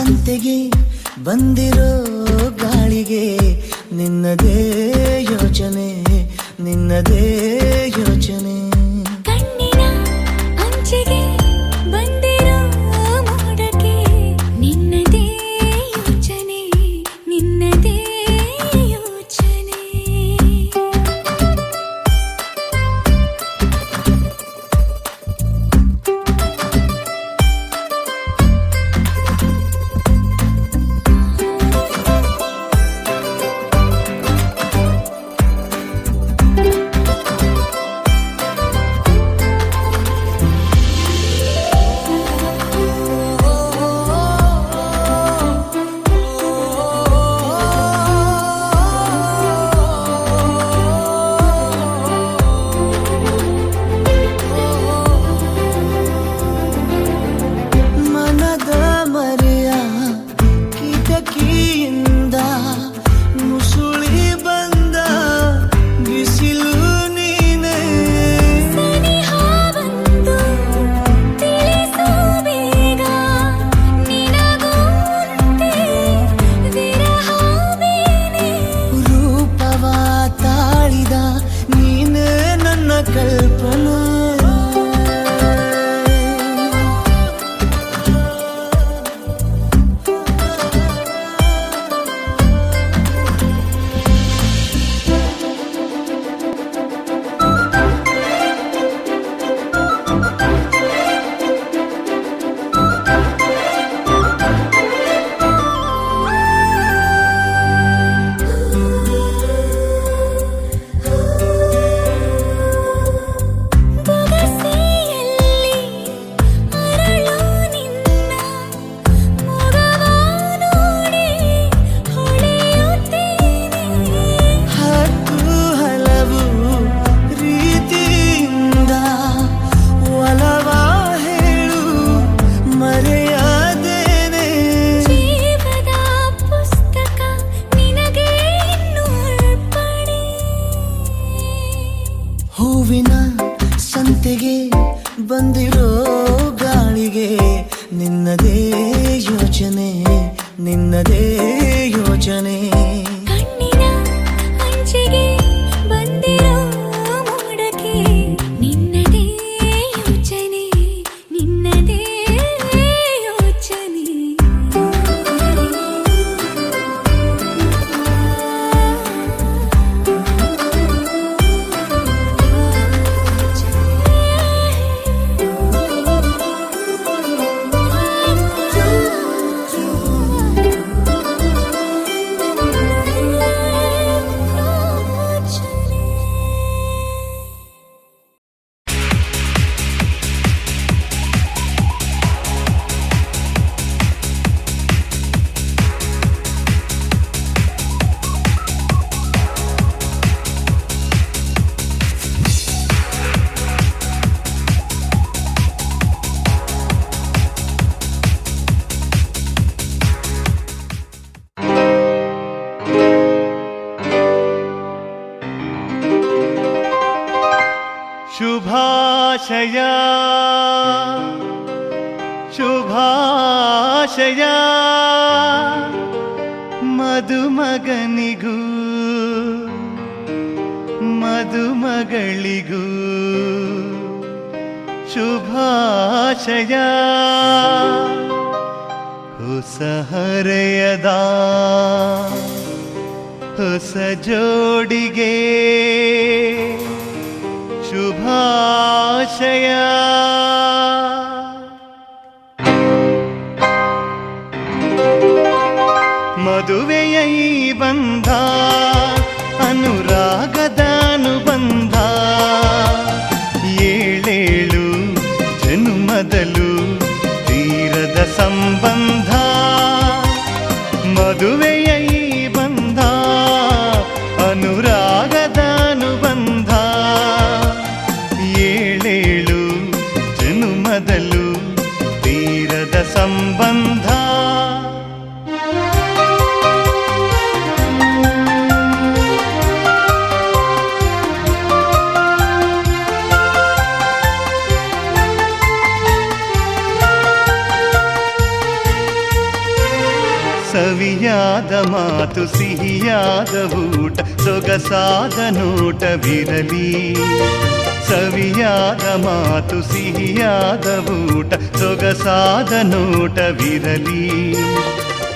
ಸಂತೆಗೆ ಬಂದಿರೋ ಗಾಳಿಗೆ ನಿನ್ನದೇ ಯೋಚನೆ ನಿನ್ನದೇ ಯೋಚನೆ. ಕಣ್ಣಿನ ಅಂಚಿಗೆ ಬಂದಿರೋ ಮೋಡಕ್ಕೆ ನಿನ್ನದೇ ಯೋಚನೆ ನಿನ್ನದೇ ಯೋಚನೆ. ಮನದ ಮರೆಯ ಕಿಟಕಿಯಿಂದ ಮುಸುಳಿ ಬಂದ ಬಿಸಿಲು ನೀನೆ. ಸನಿಹ ಬಂದು ತಿಳಿಸು ಬೇಗ ನಿನಗೂಂತೆ ವಿರಹ ಬೇನೆ. ರೂಪವ ತಾಳಿದ ನೀನೇ ನನ್ನ ಕಲ್ಪನೆ. ಬೊಗಸೆಯಲ್ಲಿ ಅರಳು ನಿನ್ನ ಮೊಗವ ನೋಡಿ ಹೊಳೆಯುತ್ತೇನೆ. ಹತ್ತು ಹಲವು ರೀತಿಯಿಂದ ಒಲವ ಹೇಳು ಮರೆಯಾದೇನೆ. ಜೀವದ ಪುಸ್ತಕ ನಿನಗೆ ಇನ್ನು ಅರ್ಪಣೆ. ಹೂವಿನ ಸಂತೆಗೆ ಬಂದಿರೋ ಗಾಳಿಗೆ ನಿನ್ನದೇ ಯೋಚನೆ ನಿನ್ನದೇ ಯೋಚನೆ. ಕಣ್ಣಿನ ಅಂಚಿಗೆ ಬಂದಿರೋ ಮೋಡಕ್ಕೆ ನಿನ್ನದೇ ಯೋಚನೆ ನಿನ್ನದೇ ಯೋಚನೆ. ಶುಭಾಶಯ ಶುಭಾಶಯ ಮದುಮಗನಿಗೂ ಮದುಮಗಳಿಗೂ ಶುಭಾಶಯ. ಹೊಸ ಹರೆಯದ ಹೊಸ ಜೋಡಿಗೆ ಶುಭಾಶಯ. ಮದುವೆಯ ಈ ಬಂಧ ಅನುರಾಗದ ಅನುಬಂಧ ಏಳೇಳು ಜನುಮದಲು ತೀರದ ಸಂಬಂಧ. ಮದುವೆಯ ಈ ಬಂಧ ಅನುರಾಗದ ಅನುಬಂಧ ಏಳೇಳು ಜನುಮದಲು ತೀರದ ಸಂಬಂಧ. ಸವಿಯಾದ ಮಾತು ಸಿಹಿಯಾದ ಊಟ ಸೊಗಸಾದ ನೋಟವಿರಲಿ ಸವಿಯಾದ ಮಾತು ಸಿಹಿಯಾದ ಊಟ ಸೊಗಸಾದ ನೋಟವಿರಲಿ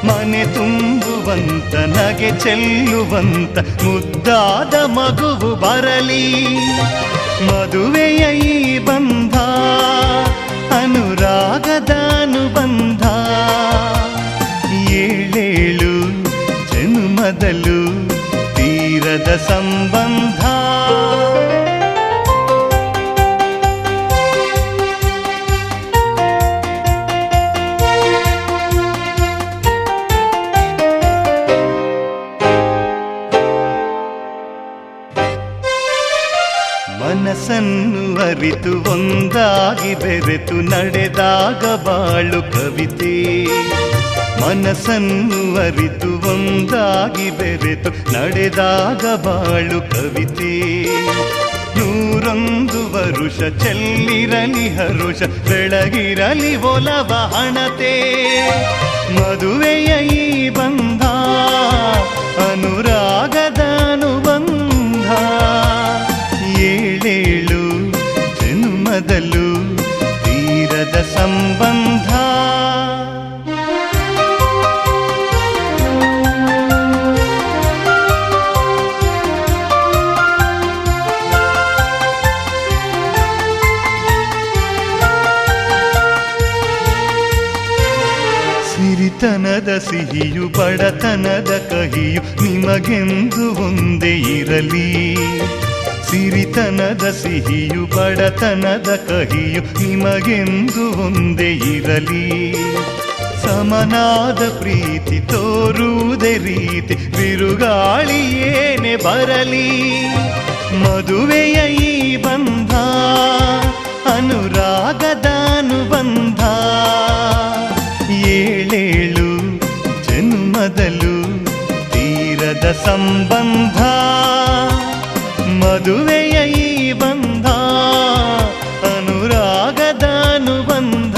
ಮನೆ ತುಂಬುವಂತ ನಗೆ ಚೆಲ್ಲುವಂತ ಮುದ್ದಾದ ಮಗುವು ಬರಲಿ ಮದುವೆಯ ಈ ಬಂಧ ಅನುರಾಗದ ಅನುಬಂಧ ಏಳೇಳು ಜನ್ಮದಲ್ಲೂ ತೀರದ ಸಂಬಂಧ ಮನಸ್ಸನ್ನು ಅರಿತು ಒಂದಾಗಿ ಬೆರೆತು ನಡೆದಾಗ ಬಾಳು ಕವಿತೆ ಮನಸ್ಸನ್ನು ಅರಿತು ಒಂದಾಗಿ ಬೆರೆತು ನಡೆದಾಗ ಬಾಳು ಕವಿತೆ ನೂರೊಂದು ವರುಷ ಚೆಲ್ಲಿರಲಿ ಹರುಷ ಬೆಳಗಿರಲಿ ಒಲವ ಹಣತೆ ಮದುವೆಯ ಈ ಬಂಧ ಅನುರಾಗದ ಅನುಬಂಧ ಏಳೇಳು ಜನ್ಮದಲ್ಲೂ ತೀರದ ಸಂಬಂಧ ಸಿರಿತನದ ಸಿಹಿಯು ಬಡತನದ ಕಹಿಯು ನಿಮಗೆಂದು ಒಂದೇ ಇರಲಿ ಸಿರಿತನದ ಸಿಹಿಯು ಬಡತನದ ಕಹಿಯು ನಿಮಗೆಂದು ಒಂದೇ ಇರಲಿ ಸಮನಾದ ಪ್ರೀತಿ ತೋರುವುದೇ ರೀತಿ ಬಿರುಗಾಳಿ ಏನೇ ಬರಲಿ ಮದುವೆಯ ಈ ಬಂಧ ಅನುರಾಗದ ಅನುಬಂಧ ಏಳೇಳು ಜನ್ಮದಲ್ಲೂ ತೀರದ ಸಂಬಂಧ ಮದುವೆಯ ಈ ಬಂಧ ಅನುರಾಗದ ಅನುಬಂಧ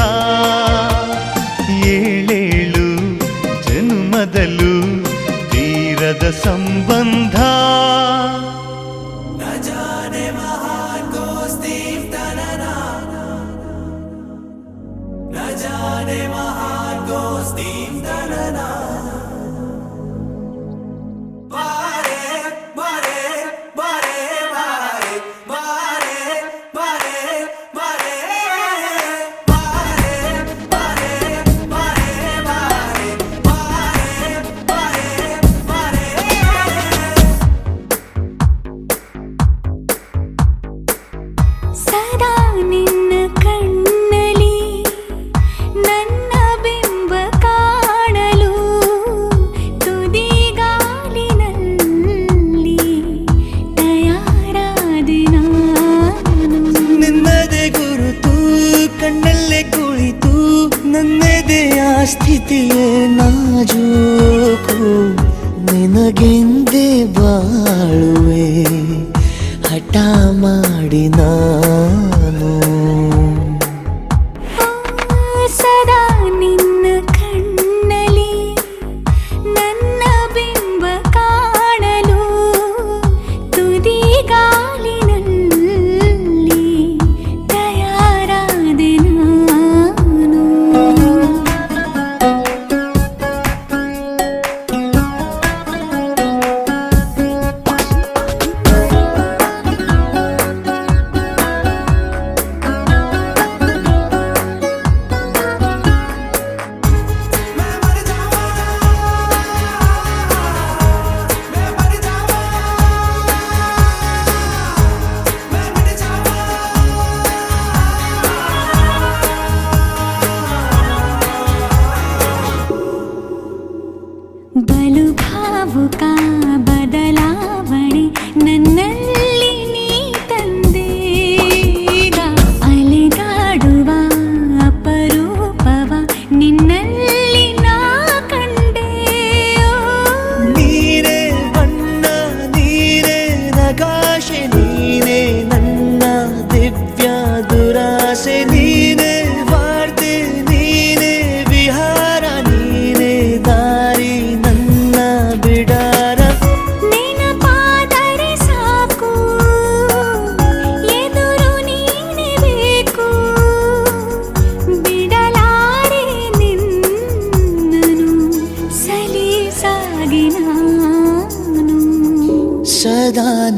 ಏಳೇಳು ಜನ್ಮದಲ್ಲೂ ತೀರದ ಸಂಬಂಧ ಸದಾ ನಿನ್ನ ಕಣ್ಣಲಿ ನನ್ನ ಬಿಂಬ ಕಾಣಲು ತುದಿಗಾಲಿನಲ್ಲಿ ತಯಾರಾದೆ ನಾನು ನಿನ್ನದೇ ಗುರುತು ಕಣ್ಣಲ್ಲೇ ಕುಳಿತು ನನ್ನದೆಯ ಸ್ಥಿತಿಯೇ ನಾಜೂಕು ನಿನಗೆಂದೇ ಬಾಳುವೆ ಹಠ ಮಾಡಿ ನಾನು ಸದಾ ನಿನ್ನ ಕಣ್ಣಲಿ ನನ್ನ ಬಿಂಬ ಕಾಣಲು ತುದಿಗಾಲಿನಲ್ಲಿ ತಯಾರಾದೆ ನಾನು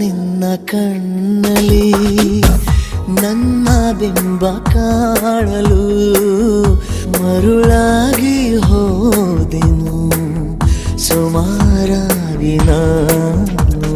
ನಿನ್ನ ಕಣ್ಣಲ್ಲಿ ನನ್ನ ಬಿಂಬ ಕಾಣಲು ಮರುಳಾಗಿ ಹೋದೆನು ಸುಮಾರಾಗಿ ನಾನು.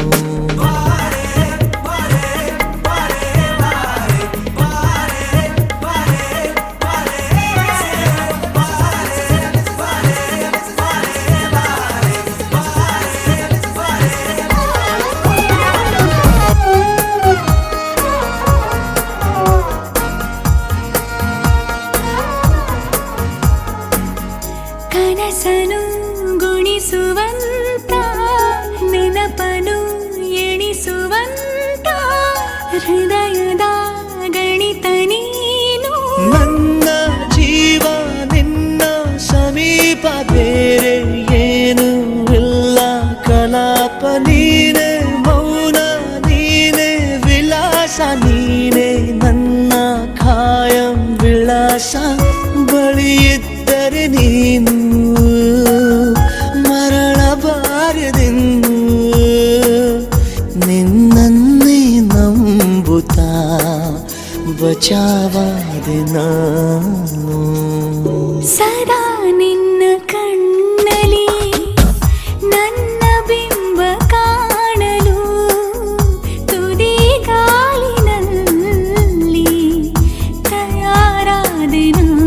ಕನಸನು ಗುಣಿಸುವಂತ ನೆನಪನು ಎಣಿಸುವಂತ ಹೃದಯದ ಗಣಿತ ನೀನು. ನನ್ನ ಜೀವ ನಿನ್ನ ಸಮೀಪ ಬೇರೆ ಏನು ಇಲ್ಲ ಕಲಾಪ ನೀನೆ ಮೌನ ನೀನೆ ವಿಲಾಸ ನೀನೆ ನನ್ನ ಖಾಯಂ ವಿಳಾಸ. ಬಳಿಯಿದ್ದರೆ ನೀನು ಮರಳಬಾರದೆಂದು ನಿನ್ನನ್ನೇ ನಂಬುತ್ತಾ ಬಚಾವಾದೆ ನಾನು. ಸದಾ ನಿನ್ನ ಕಣ್ಣಲ್ಲಿ ನನ್ನ ಬಿಂಬ ಕಾಣಲು ತುದಿ ಗಾಳಿನಲ್ಲಿ ತಯಾರಾದೆ ನಾನು.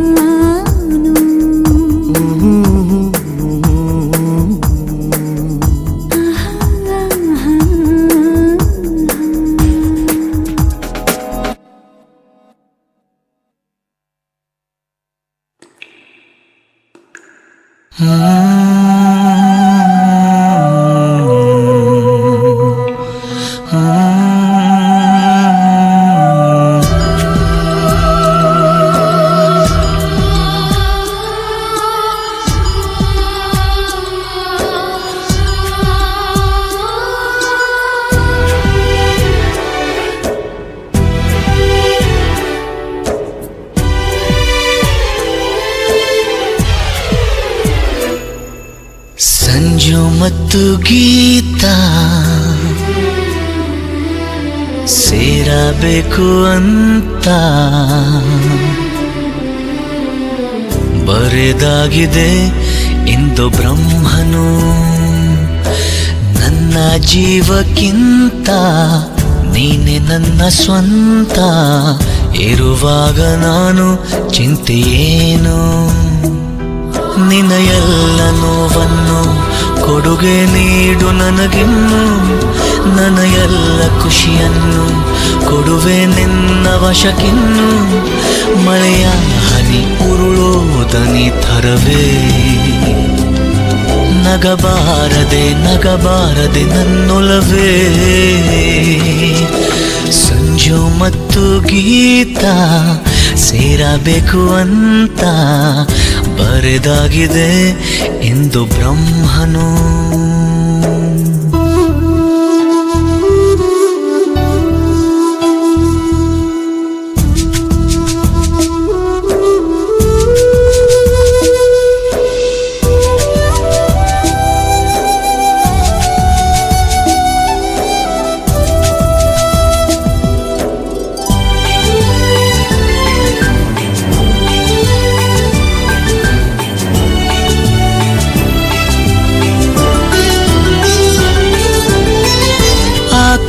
ಸಂಜು ಮತ್ತು ಗೀತಾ ಸೇರಬೇಕು ಅಂತ ಬರೆದಾಗಿದೆ ಇಂದು ಬ್ರಹ್ಮನು. ನನ್ನ ಜೀವಕ್ಕಿಂತ ನೀನೆ ನನ್ನ ಸ್ವಂತ ಇರುವಾಗ ನಾನು ಚಿಂತೆಯೇನು. ನಿನ್ನ ಎಲ್ಲ ನೋವನ್ನು ಕೊಡುಗೆ ನೀಡು ನನಗಿನ್ನು. ನನ್ನ ಎಲ್ಲ ಖುಷಿಯನ್ನು ಕೊಡುವೆ ನಿನ್ನ ವಶಕ್ಕಿನ್ನು. ಮಳೆಯ ಹನಿ ಉರುಳೋದನಿ ಥರವೇ ನಗಬಾರದೆ ನಗಬಾರದೆ ನನ್ನೊಲವೇ. ಸಂಜು ಮತ್ತು ಗೀತಾ ಸೇರಬೇಕು ಅಂತ ಬರೆದಾಗಿದೆ ಇಂದು ಬ್ರಹ್ಮನು.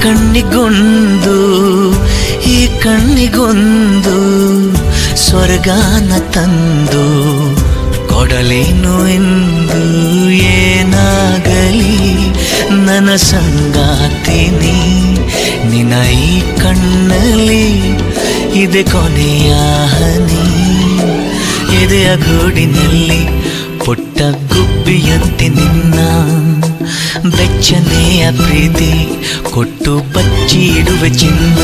ಕಣ್ಣಿಗೊಂದು ಈ ಕಣ್ಣಿಗೊಂದು ಸ್ವರ್ಗಾನ ತಂದು ಕೊಡಲೇನು ಎಂದು. ಏನಾಗಲಿ ನನ್ನ ಸಂಗಾತಿನಿ ನಿನ್ನ ಈ ಕಣ್ಣಲ್ಲಿ ಇದೆ ಕೊನೆಯ ಹನಿ. ಎದೆಯ ಗೂಡಿನಲ್ಲಿ ಪುಟ್ಟ ಗುಬ್ಬಿಯಂತೆ ನಿನ್ನ ಬೆಚ್ಚನೆಯ ಪ್ರೀತಿ ಕೊಟ್ಟು ಬಚ್ಚಿಡುವೆ ಚಿನ್ನ.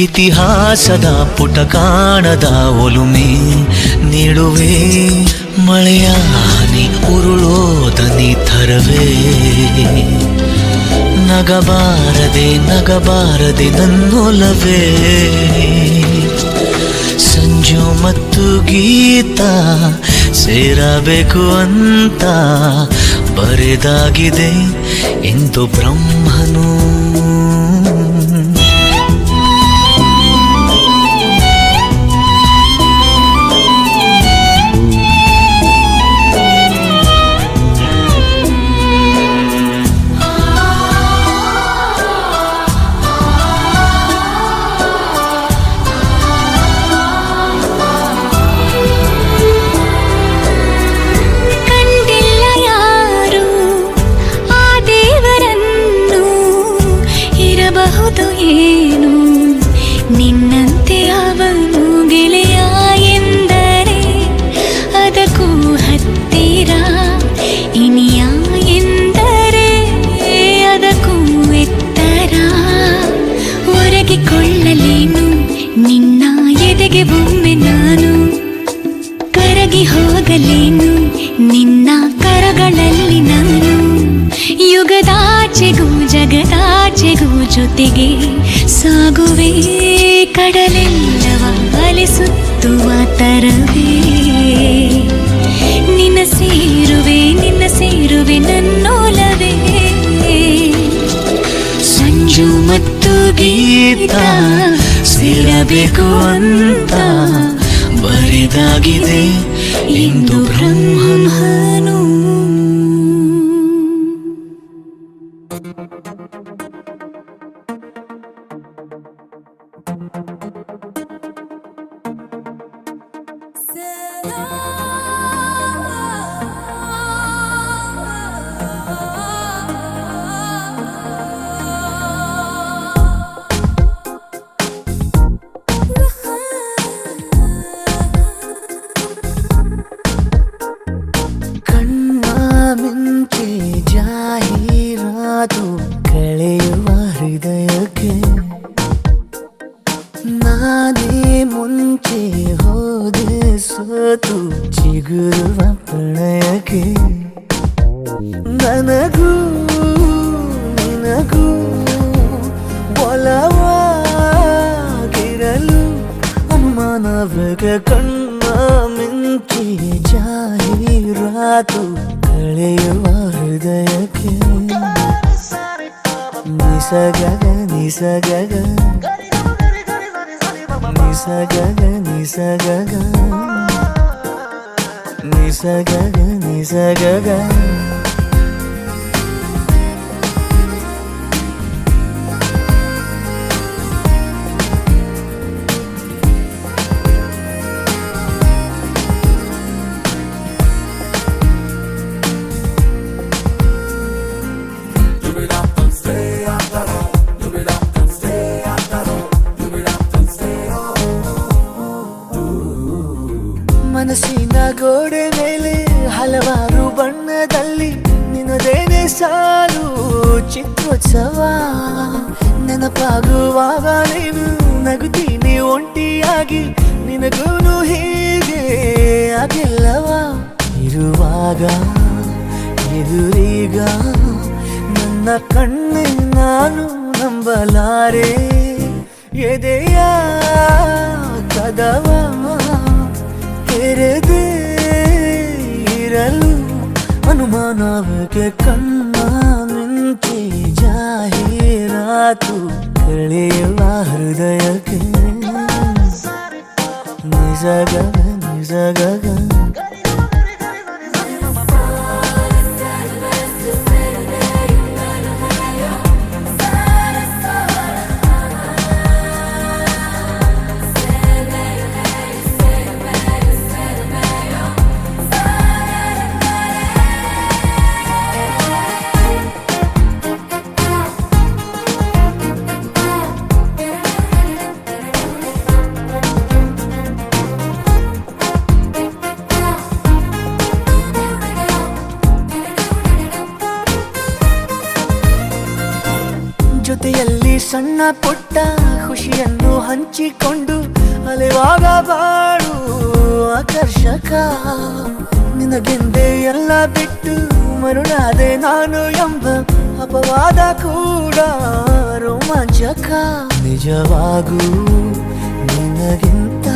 ಇತಿಹಾಸದ ಪುಟ ಕಾಣದ ಒಲುಮೆ ನೀಡುವೆ. ಮಳೆಯ ಹನಿ ಉರುಳೋದನಿ ಥರವೇ ನಗಬಾರದೆ ನಗಬಾರದೆ ನನ್ನೊಲವೇ. ಸಂಜು ಮತ್ತು ಗೀತಾ ಸೇರಬೇಕು ಅಂತ ಬರೆದಾಗಿದೆ ಎಂದು ಬ್ರಹ್ಮನು. ಕಂಡಿಲ್ಲ ಯಾರು ಆ ದೇವರನ್ನು, ಇರಬಹುದು ಏನು ನಿನ್ನಂತೆ ಅವನು ಗೆಳೆಯ ಎಂದರೆ ಅದಕ್ಕೂ ಹತ್ತಿರ, ಇನಿಯ ಎಂದರೆ ಅದಕ್ಕೂ ಎತ್ತರ. ಒರಗಿಕೊಳ್ಳಲೇನು ನಿನ್ನ ಎದೆಗೆ ಒಮ್ಮೆ ನಾನು, ಕರಗಿ ಹೋಗಲೇನು ನಿನ್ನ ಕರಗಳಲ್ಲಿ ನಾನು. ಯುಗದಾಚೆಗೂ ಜಗದಾಚೆಗೂ ಜೊತೆಗೆ ಸಾಗುವೆ, ಕಡಲೆಲ್ಲವ ಅಲಿಸುತ್ತುವ ತರವೇ. ನಿನ್ನ ಸೇರುವೆ ನನ್ನೋಲವೇ. ಸಂಜು ಮತ್ತು ಗೀತ ಸೇರಬೇಕು ಅಂತ ಬರೆದಾಗಿದೆ ಎಂದು ಬ್ರಹ್ಮನು. ಕಣ್ಣ ಮಿಂಚೆ ಜಾಹೀರಾತು ಕಳೆಯುವ ಹೃದಯಕ್ಕೆ, ನಾನೇ ಮುಂಚೆ ಹೋದೆ ಸೋತು ಚಿಗುರುವ ಪ್ರಣಯಕ್ಕೆ. ನನಗೂ ನಿನಗೂ ಒಲವಾಗಿರಲು ಅನುಮಾನವೇ. ಕಣ್ಣ ಮಿಂಚೆ ಜಾಹೀರಾತು ಕಳೆಯುವ ಹೃದಯಕ್ಕೆ. ನಿಸಗಗ ನಿಸಗಗ ನಿಸಗಗ ನಿಸಗಗ ನಿಸಗಗ ನಿಸಗಗ. ಮನಸ್ಸಿನ ಗೋಡೆ ಮೇಲೆ ಹಲವಾರು ಬಣ್ಣದಲ್ಲಿ ನಿನ್ನದೇನೆ ಸಾಲು ಚಿತ್ರೋತ್ಸವ. ನೆನಪಾಗುವಾಗ ನೀನು ನಗುತ್ತೀನಿ ಒಂಟಿಯಾಗಿ, ನಿನಗೂನು ಹೀಗೆ ಆಗಿಲ್ಲವ. ಇರುವಾಗ ಎದುರೀಗ ನನ್ನ ಕಣ್ಣೆ ನಾನು ನಂಬಲಾರೆ. ಎದೆಯ ಕದವ ತೆರೆದೇ ಇರಲು ಅನುಮಾನವೇ. ಕಣ್ಣ ಮಿಂಚೆ ಜಾಹೀರಾತು ಕಳೆಯುವ ಹೃದಯಕ್ಕೆ. ನಿಸಗಗ ನಿಸಗಗ ಜೊತೆಯಲ್ಲಿ ಸಣ್ಣ ಪುಟ್ಟ ಖುಷಿಯನ್ನು ಹಂಚಿಕೊಂಡು ಅಲೆವಾಗ ಬಾಳು ಆಕರ್ಷಕ. ನಿನಗೆಂದೇ ಎಲ್ಲ ಬಿಟ್ಟು ಮರುಳಾದೆ ನಾನು ಎಂಬ ಅಪವಾದ ಕೂಡ ರೋಮಾಂಚಕ. ನಿಜವಾಗೂ ನಿನಗಿಂತ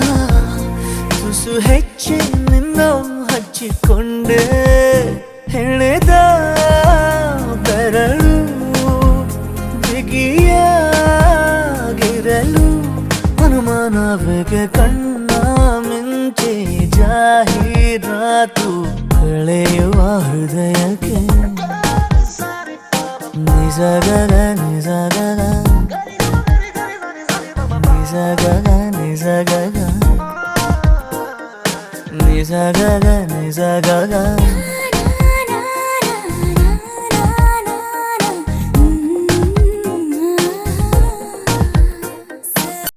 ತುಸು ಹೆಚ್ಚು ನಿನ್ನ ಹಚ್ಚಿಕೊಂಡೆ ಹೆಣೆದ ಮಾತು ಕಳೆಯುವ ಹೃದಯಕ್ಕೆ ನಿಜಗಗ ನಿಜಗಗ ನಿಜಗಗ ನಿಜಗಗ ನಿಜಗಗ ನಿಜಗಗ